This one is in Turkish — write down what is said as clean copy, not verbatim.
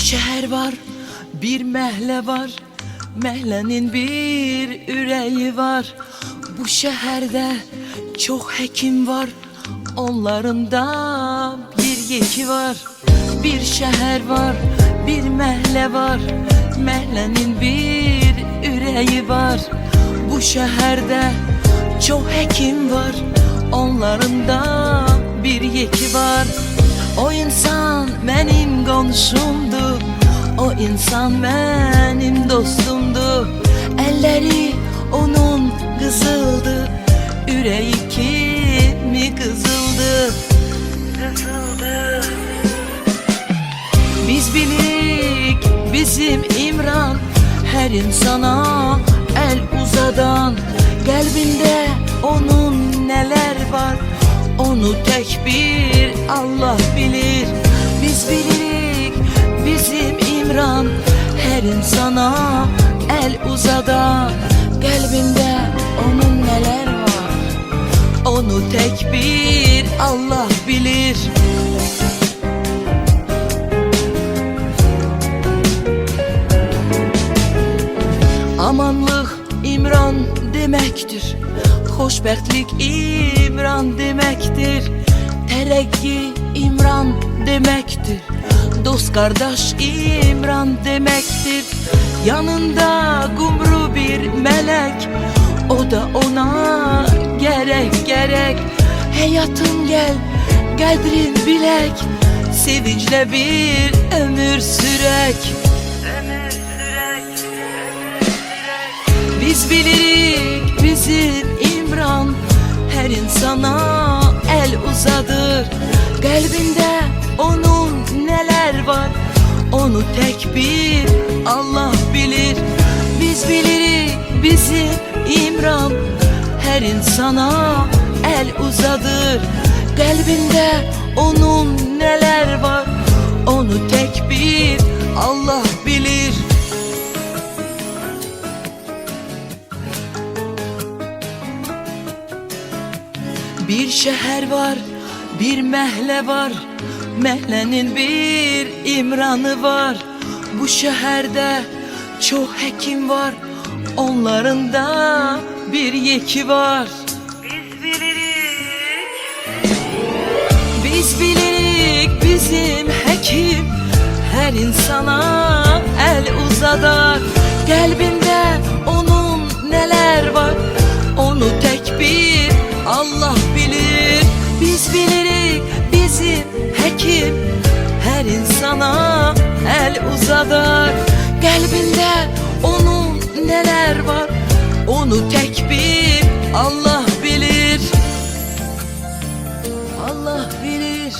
şehir var, bir mehle var. Mehlenin bir üreği var. Bu şehirde çok hekim var. Onların da bir yeki var. Bir şehir var, bir mehle var. Mehlenin bir üreği var. Bu şehirde çok hekim var. Onların da bir yeki var. O insan benim komşumdu. O insan benim dostumdu. Elleri onun kızıldı. Yüreği kimi kızıldı. Biz bilik bizim İmran, her insana el uzadan. Kalbinde onun neler var, onu tek bir Allah bilir. Biz bilik bizim İmran, her insana el uzadan. Kalbinde onun neler var, onu tek bir Allah bilir. Amanlık İmran demektir, hoşbəxtlik İmran demektir. Terakki İmran demektir, dost kardeş İmran demektir. Yanında kumru bir melek, o da ona gerek. Hayatım gel, kadrin bilek, sevinçle bir ömür sürek. Biz bilirik bizim İmran, her insana el uzadır. Kalbinde onun neler var, onu tek bir Allah bilir. Biz bilirik bizim İmran, her insana el uzadır. Kalbinde onun neler var, onu tek bir Allah bilir. Bir şehir var, bir mehle var. Mehlenin bir İmranı var. Bu şehirde çok hekim var. Onların da bir yeki var. Biz bilirik bizim hekim, her insana el uzadar. Kalbinde onun neler var, onu tek bir Allah bilir. Biz bilirik bizim hekim, her insana el uzadar. Kalbinde onun neler var, onu tek bir Allah bilir. Allah bilir.